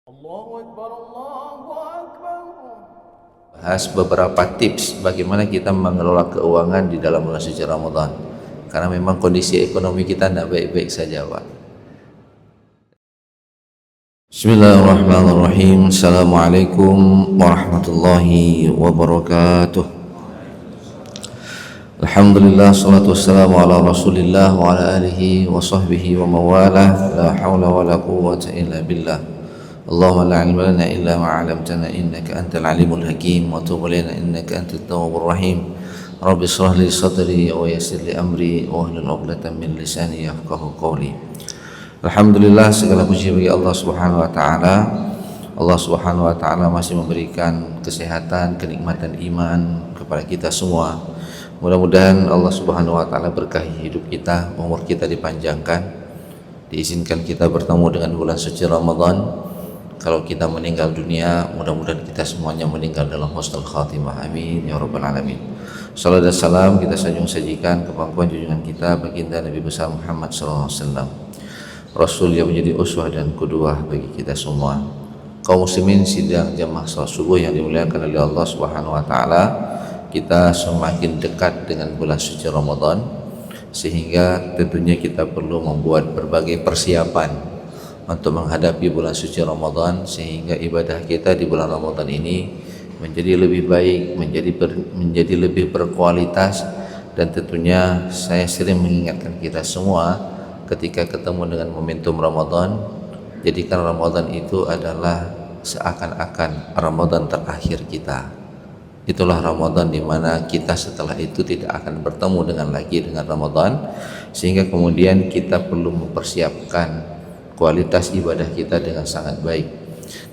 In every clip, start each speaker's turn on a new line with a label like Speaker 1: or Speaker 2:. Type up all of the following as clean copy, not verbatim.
Speaker 1: Allahu Akbar, Allahu Akbar.
Speaker 2: Bahas beberapa tips bagaimana kita mengelola keuangan di dalam bulan suci Ramadan, karena memang kondisi ekonomi kita tidak baik-baik saja, Pak. Bismillahirrahmanirrahim. Assalamualaikum warahmatullahi wabarakatuh. Alhamdulillah, salatu wassalamu ala rasulillah wa ala alihi wa sahbihi wa mawalah. La hawla wa la quwwata illa billah. Allahumma la ilma lana illa ma 'allamtana innaka antal alimul hakim wa tub alaina innaka antat tawwabur rahim. Rabbi shrah li sadri wa yassir li amri wa hlul 'uqdatam min lisani yafqahu qawli. Alhamdulillah, segala puji bagi Allah Subhanahu wa taala. Allah Subhanahu wa taala masih memberikan kesehatan, kenikmatan iman kepada kita semua. Mudah-mudahan Allah Subhanahu wa taala berkahi hidup kita, umur kita dipanjangkan, diizinkan kita bertemu dengan bulan suci Ramadan. Kalau kita meninggal dunia, mudah-mudahan kita semuanya meninggal dalam husnul khatimah. Amin ya rabbal alamin. Salam dan salam kita sanjung sajikan ke pangkuan junjungan kita baginda Nabi besar Muhammad sallallahu alaihi wasallam, Rasul yang menjadi uswah dan qudwah bagi kita semua. Kaum muslimin sidang jamaah salat subuh yang dimuliakan oleh Allah Subhanahu wa taala, kita semakin dekat dengan bulan suci Ramadan, sehingga tentunya kita perlu membuat berbagai persiapan untuk menghadapi bulan suci Ramadan, sehingga ibadah kita di bulan Ramadan ini menjadi lebih baik, menjadi lebih berkualitas. Dan tentunya saya sering mengingatkan kita semua ketika ketemu dengan momentum Ramadan, jadikan Ramadan itu adalah seakan-akan Ramadan terakhir kita. Itulah Ramadan di mana kita setelah itu tidak akan bertemu dengan Ramadan, sehingga kemudian kita perlu mempersiapkan kualitas ibadah kita dengan sangat baik.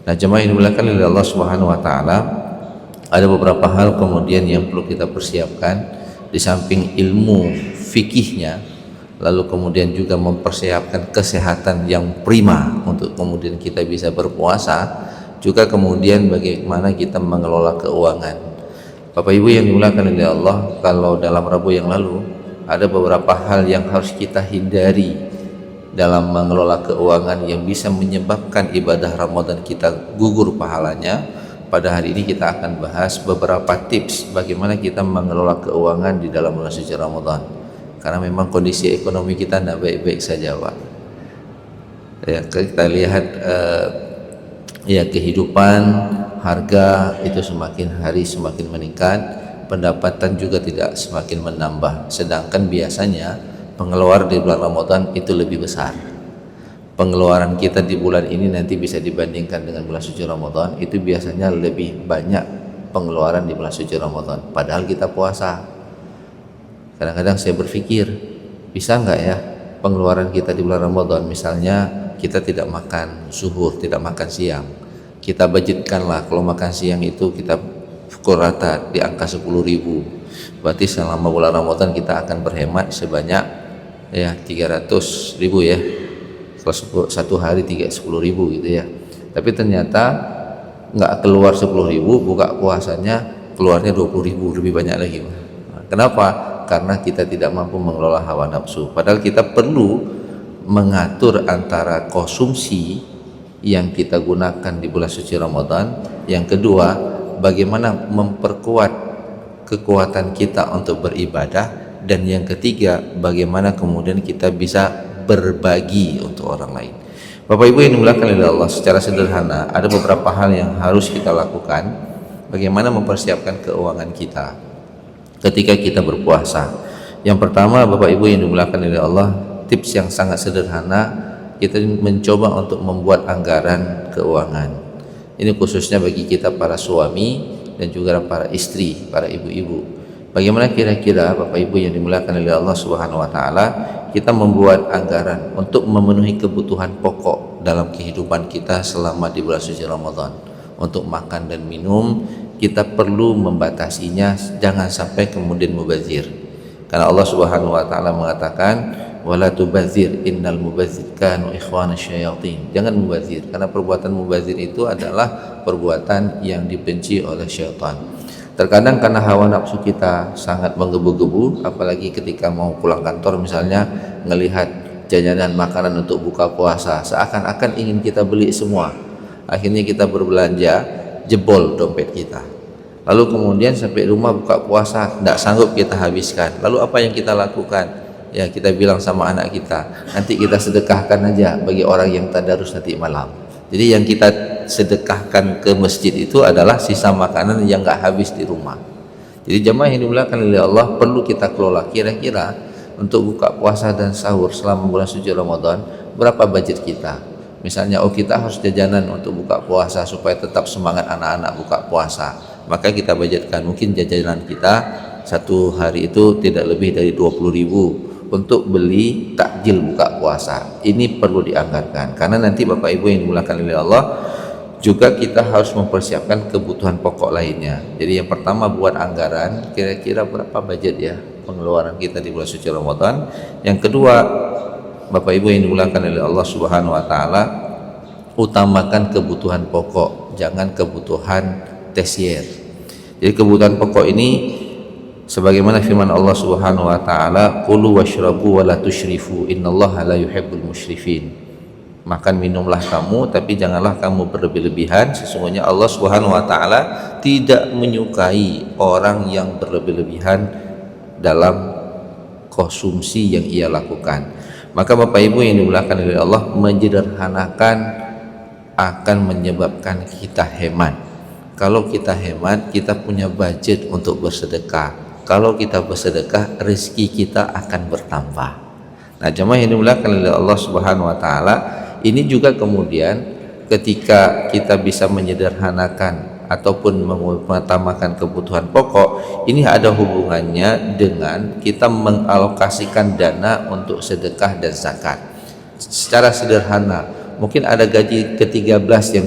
Speaker 2: Nah, jemaah yang dimuliakan oleh Allah Subhanahu wa taala, ada beberapa hal kemudian yang perlu kita persiapkan di samping ilmu fikihnya, lalu kemudian juga mempersiapkan kesehatan yang prima untuk kemudian kita bisa berpuasa, juga kemudian bagaimana kita mengelola keuangan. Bapak Ibu yang dimuliakan oleh Allah, kalau dalam Rabu yang lalu ada beberapa hal yang harus kita hindari dalam mengelola keuangan yang bisa menyebabkan ibadah Ramadan kita gugur pahalanya. Pada hari ini kita akan bahas beberapa tips bagaimana kita mengelola keuangan di dalam bulan suci Ramadan, karena memang kondisi ekonomi kita tidak baik-baik saja, Pak. Ya, kita lihat kehidupan, harga itu semakin hari semakin meningkat, pendapatan juga tidak semakin menambah, sedangkan biasanya pengeluaran di bulan Ramadan itu lebih besar. Pengeluaran kita di bulan ini nanti bisa dibandingkan dengan bulan suci Ramadan, itu biasanya lebih banyak pengeluaran di bulan suci Ramadan, padahal kita puasa. Kadang-kadang saya berpikir, bisa nggak ya pengeluaran kita di bulan Ramadan, misalnya kita tidak makan zuhur, tidak makan siang, kita budgetkanlah kalau makan siang itu kita pukul rata di angka 10.000, berarti selama bulan Ramadan kita akan berhemat sebanyak 300.000 ya, kalau satu hari 10.000 gitu ya. Tapi ternyata nggak keluar 10.000, buka puasanya keluarnya 20.000, lebih banyak lagi. Kenapa? Karena kita tidak mampu mengelola hawa nafsu. Padahal kita perlu mengatur antara konsumsi yang kita gunakan di bulan suci Ramadan. Yang kedua, bagaimana memperkuat kekuatan kita untuk beribadah. Dan yang ketiga, bagaimana kemudian kita bisa berbagi untuk orang lain. Bapak Ibu yang dimuliakan oleh Allah, secara sederhana ada beberapa hal yang harus kita lakukan bagaimana mempersiapkan keuangan kita ketika kita berpuasa. Yang pertama, Bapak Ibu yang dimuliakan oleh Allah, tips yang sangat sederhana, kita mencoba untuk membuat anggaran keuangan. Ini khususnya bagi kita para suami dan juga para istri, para ibu-ibu. Bagaimana kira-kira Bapak Ibu yang dimuliakan oleh Allah Subhanahu wa taala, kita membuat anggaran untuk memenuhi kebutuhan pokok dalam kehidupan kita selama di bulan suci Ramadan. Untuk makan dan minum kita perlu membatasinya, jangan sampai kemudian mubazir. Karena Allah Subhanahu wa taala mengatakan, wala tubazir innal mubazir kanu ikhwanasy syayatin. Jangan mubazir, karena perbuatan mubazir itu adalah perbuatan yang dibenci oleh syaitan. Terkadang karena hawa nafsu kita sangat menggebu-gebu, apalagi ketika mau pulang kantor misalnya, ngelihat jajanan makanan untuk buka puasa, seakan-akan ingin kita beli semua. akhirnya kita berbelanja, jebol dompet kita. Lalu kemudian sampai rumah buka puasa, tidak sanggup kita habiskan. Lalu apa yang kita lakukan? Ya, kita bilang sama anak kita, nanti kita sedekahkan aja bagi orang yang tadarus nanti malam. Jadi yang kita sedekahkan ke masjid itu adalah sisa makanan yang nggak habis di rumah. Jadi jemaah yang dimuliakan oleh Allah, perlu kita kelola kira-kira untuk buka puasa dan sahur selama bulan suci Ramadan, berapa budget kita? Misalnya, kita harus jajanan untuk buka puasa supaya tetap semangat anak-anak buka puasa. Maka kita budgetkan, mungkin jajanan kita satu hari itu tidak lebih dari 20.000 untuk beli takjil buka puasa. Ini perlu dianggarkan, karena nanti Bapak Ibu yang dimuliakan oleh Allah, juga kita harus mempersiapkan kebutuhan pokok lainnya. Jadi yang pertama, buat anggaran, kira-kira berapa budget ya pengeluaran kita di bulan suci Ramadan. Yang kedua, Bapak Ibu yang dimuliakan oleh Allah Subhanahu wa taala, utamakan kebutuhan pokok, jangan kebutuhan tersier. Jadi kebutuhan pokok ini sebagaimana firman Allah Subhanahu wa taala, "Qulu washrabu wa la tusyrifu, innallaha la yuhibbul musyrifin." Makan minumlah kamu, tapi janganlah kamu berlebih-lebihan, sesungguhnya Allah Subhanahu wa taala tidak menyukai orang yang berlebih-lebihan dalam konsumsi yang ia lakukan. Maka Bapak Ibu yang dimuliakan oleh Allah, menyederhanakan akan menyebabkan kita hemat. Kalau kita hemat, kita punya budget untuk bersedekah. Kalau kita bersedekah, rezeki kita akan bertambah. Nah, jemaah yang dimuliakan oleh Allah Subhanahu wa taala, ini juga kemudian ketika kita bisa menyederhanakan ataupun mengutamakan kebutuhan pokok, ini ada hubungannya dengan kita mengalokasikan dana untuk sedekah dan zakat. Secara sederhana, mungkin ada gaji ke-13 yang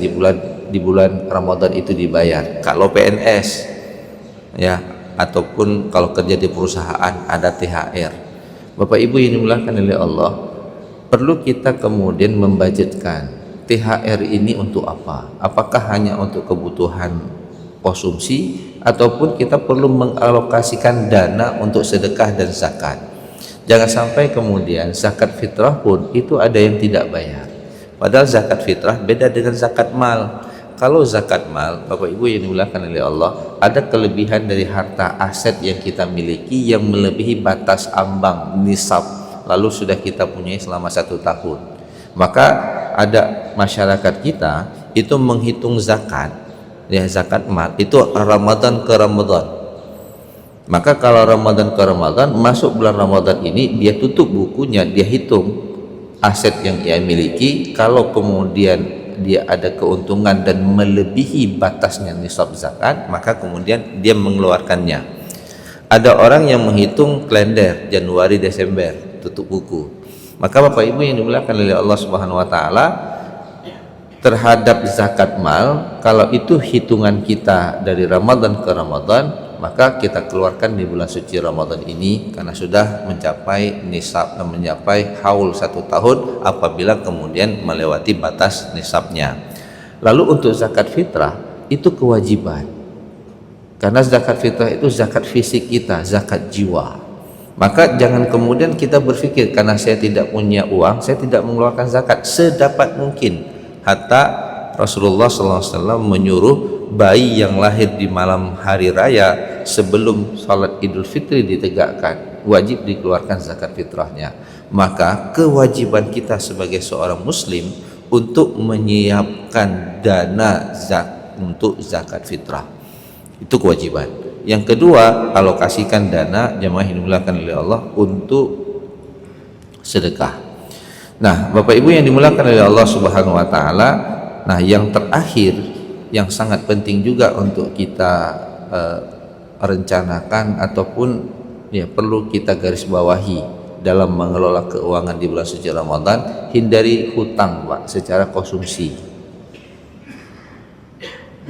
Speaker 2: di bulan Ramadan itu dibayar. Kalau PNS ya, ataupun kalau kerja di perusahaan ada THR. Bapak Ibu yang dimuliakan oleh Allah, perlu kita kemudian membudgetkan THR ini untuk apa? Apakah hanya untuk kebutuhan konsumsi ataupun kita perlu mengalokasikan dana untuk sedekah dan zakat? Jangan sampai kemudian zakat fitrah pun itu ada yang tidak bayar. Padahal zakat fitrah beda dengan zakat mal. Kalau zakat mal, Bapak Ibu yang dimuliakan oleh Allah, ada kelebihan dari harta aset yang kita miliki yang melebihi batas ambang nisab, lalu sudah kita punyai selama 1 tahun. Maka ada masyarakat kita itu menghitung zakat, ya zakat mal itu Ramadan ke Ramadan. Maka kalau Ramadan ke Ramadan, masuk bulan Ramadan ini dia tutup bukunya, dia hitung aset yang ia miliki. Kalau kemudian dia ada keuntungan dan melebihi batasnya nisab zakat, maka kemudian dia mengeluarkannya. Ada orang yang menghitung kalender Januari Desember tutup buku. Maka Bapak Ibu yang dimuliakan oleh Allah Subhanahu wa taala, terhadap zakat mal, kalau itu hitungan kita dari Ramadan ke Ramadan, maka kita keluarkan di bulan suci Ramadan ini karena sudah mencapai nisab, mencapai haul 1 tahun apabila kemudian melewati batas nisabnya. Lalu untuk zakat fitrah itu kewajiban, karena zakat fitrah itu zakat fisik kita, zakat jiwa. Maka jangan kemudian kita berpikir karena saya tidak punya uang, saya tidak mengeluarkan zakat. Sedapat mungkin. Hatta Rasulullah SAW menyuruh bayi yang lahir di malam hari raya sebelum salat Idul Fitri ditegakkan, wajib dikeluarkan zakat fitrahnya. Maka kewajiban kita sebagai seorang muslim untuk menyiapkan dana untuk zakat fitrah, itu kewajiban. Yang kedua, alokasikan dana jemaah yang dimuliakan oleh Allah untuk sedekah. Nah, Bapak Ibu yang dimuliakan oleh Allah Subhanahu wa taala, nah yang terakhir yang sangat penting juga untuk kita rencanakan ataupun ya perlu kita garis bawahi dalam mengelola keuangan di bulan suci Ramadan, hindari hutang Pak secara konsumsi.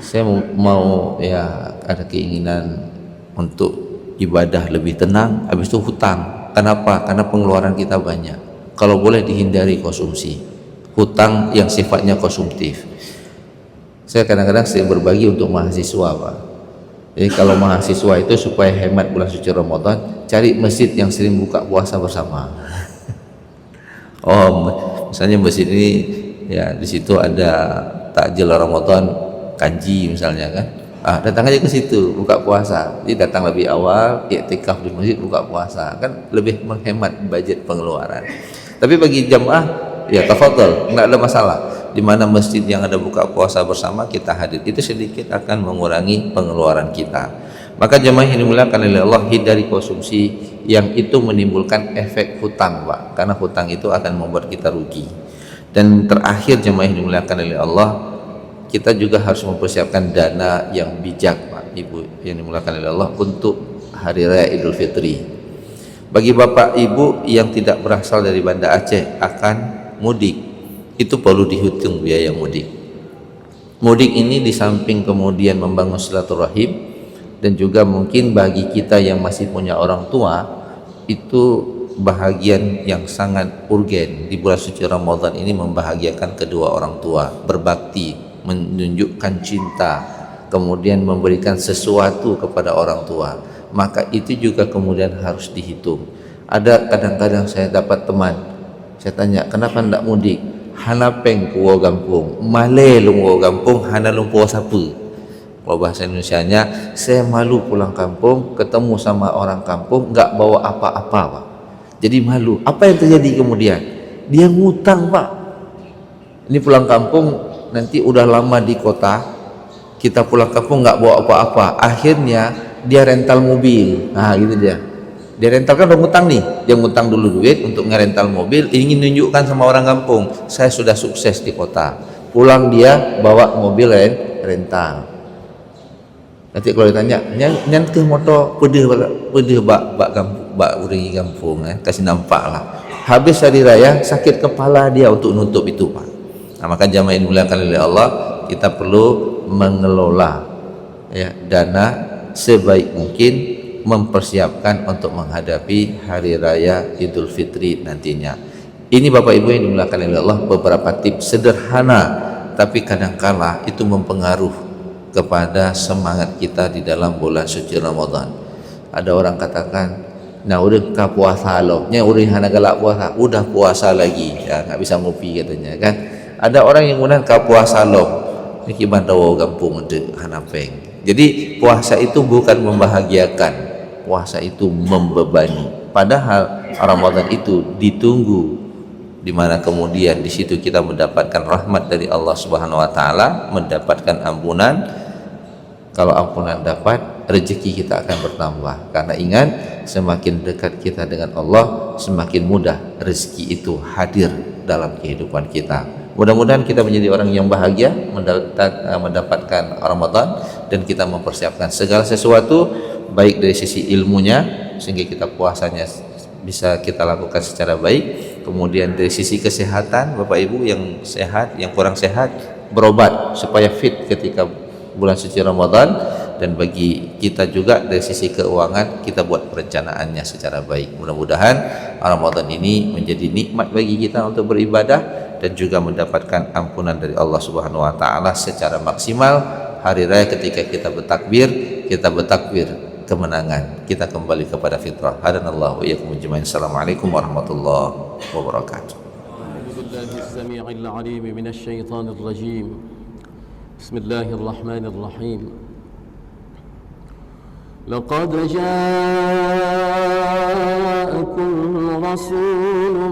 Speaker 2: Saya mau ya ada keinginan untuk ibadah lebih tenang, habis itu hutang. Kenapa? Karena pengeluaran kita banyak. Kalau boleh dihindari konsumsi, hutang yang sifatnya konsumtif. Saya kadang-kadang sering berbagi untuk mahasiswa Pak. Jadi kalau mahasiswa itu supaya hemat bulan suci Ramadan, cari masjid yang sering buka puasa bersama. Oh, misalnya masjid ini ya di situ ada takjil Ramadan kanji misalnya kan, datang aja ke situ buka puasa. Jadi datang lebih awal, iktikaf di masjid, buka puasa, kan lebih menghemat budget pengeluaran. Tapi bagi jamaah ya tafadhol, enggak ada masalah. Di mana masjid yang ada buka puasa bersama kita hadir, itu sedikit akan mengurangi pengeluaran kita. Maka jemaah yang dimuliakan oleh Allah, hindari konsumsi yang itu menimbulkan efek hutang, Pak, karena hutang itu akan membuat kita rugi. Dan terakhir jemaah yang dimuliakan oleh Allah, kita juga harus mempersiapkan dana yang bijak, Pak Ibu yang dimuliakan oleh Allah, untuk hari raya Idul Fitri. Bagi Bapak Ibu yang tidak berasal dari Banda Aceh akan mudik, itu perlu dihitung biaya mudik. Mudik ini di samping kemudian membangun silaturahim, dan juga mungkin bagi kita yang masih punya orang tua, itu bahagian yang sangat urgen di bulan suci Ramadan ini, membahagiakan kedua orang tua, berbakti, menunjukkan cinta, kemudian memberikan sesuatu kepada orang tua. Maka itu juga kemudian harus dihitung. Ada kadang-kadang saya dapat teman, saya tanya, kenapa tidak mudik? Hana peng kuwo gampung, male lung kuwo gampung, hana lung kuwo sapu. Kalau bahasa Indonesianya, saya malu pulang kampung, ketemu sama orang kampung, nggak bawa apa-apa, Pak. Jadi malu. Apa yang terjadi kemudian? Dia ngutang, Pak. Ini pulang kampung, nanti udah lama di kota, kita pulang kampung nggak bawa apa-apa. Akhirnya dia rental mobil. Nah, gitu dia. Dia rental, kan udah ngutang nih, dia ngutang dulu duit untuk ngerental mobil, ingin nunjukkan sama orang kampung, saya sudah sukses di kota. Pulang dia bawa mobil rental. Nanti kalau ditanya, nyan ke motor pedih bak uringi kampung, kasih nampak lah. Habis hari raya sakit kepala dia untuk nutup itu, Pak. Nah, maka jamaah yang dimuliakan oleh Allah, kita perlu mengelola ya dana sebaik mungkin, mempersiapkan untuk menghadapi hari raya Idul Fitri nantinya. Ini Bapak Ibu yang dimuliakan oleh Allah, beberapa tips sederhana tapi kadangkala itu mempengaruhi kepada semangat kita di dalam bulan suci Ramadan. Ada orang katakan, nah udah ka puasa loh, nya udah hana galak puasa, udah puasa lagi, ya nggak bisa ngopi katanya kan. Ada orang yang kemudian ka puasa loh, niki bandawo gampung de hana peng. Jadi puasa itu bukan membahagiakan, puasa itu membebani. Padahal Ramadan itu ditunggu, di mana kemudian di situ kita mendapatkan rahmat dari Allah Subhanahu wa taala, mendapatkan ampunan. Kalau ampunan dapat, rezeki kita akan bertambah. Karena ingat, semakin dekat kita dengan Allah, semakin mudah rezeki itu hadir dalam kehidupan kita. Mudah-mudahan kita menjadi orang yang bahagia mendapatkan Ramadan, dan kita mempersiapkan segala sesuatu, baik dari sisi ilmunya sehingga kita puasanya bisa kita lakukan secara baik, kemudian dari sisi kesehatan, Bapak Ibu yang sehat, yang kurang sehat, berobat supaya fit ketika bulan suci Ramadan, dan bagi kita juga dari sisi keuangan, kita buat perencanaannya secara baik. Mudah-mudahan Ramadan ini menjadi nikmat bagi kita untuk beribadah dan juga mendapatkan ampunan dari Allah Subhanahu wa taala secara maksimal. Hari raya ketika kita bertakbir kemenangan, kita kembali kepada fitrah. Hadanallahu wa iyyakum ajmain. Assalamualaikum warahmatullahi wabarakatuh.
Speaker 1: Bismillahil alim minasyaitonir rajim. Bismillahirrahmanirrahim. Laqad ja'akum rasulun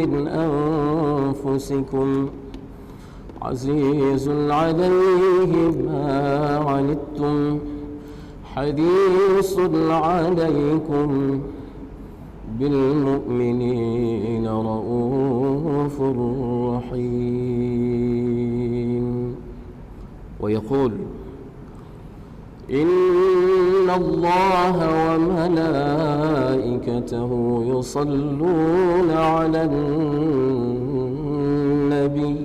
Speaker 1: min anfusikum azizun 'alayhi ma 'anittum harisun 'alaykum bil mu'minina raufur rahim. ويقول إن الله وملائكته يصلون على النبي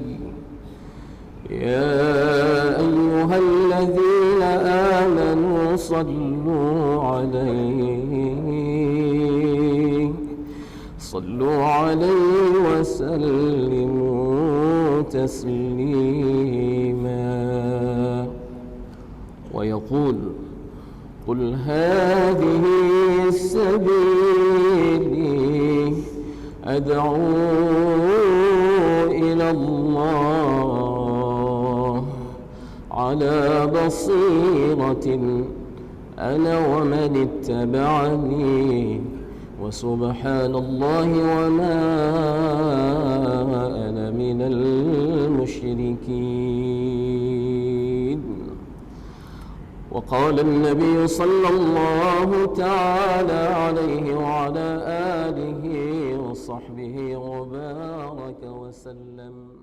Speaker 1: يا أيها الذين آمنوا صلوا عليه وسلموا تسليما. ويقول قل هذه سبيلي أدعو إلى الله على بصيرة أنا ومن اتبعني وسبحان الله وما أنا من المشركين. وقال النبي صلى الله تعالى عليه وعلى آله وصحبه وبارك وسلم: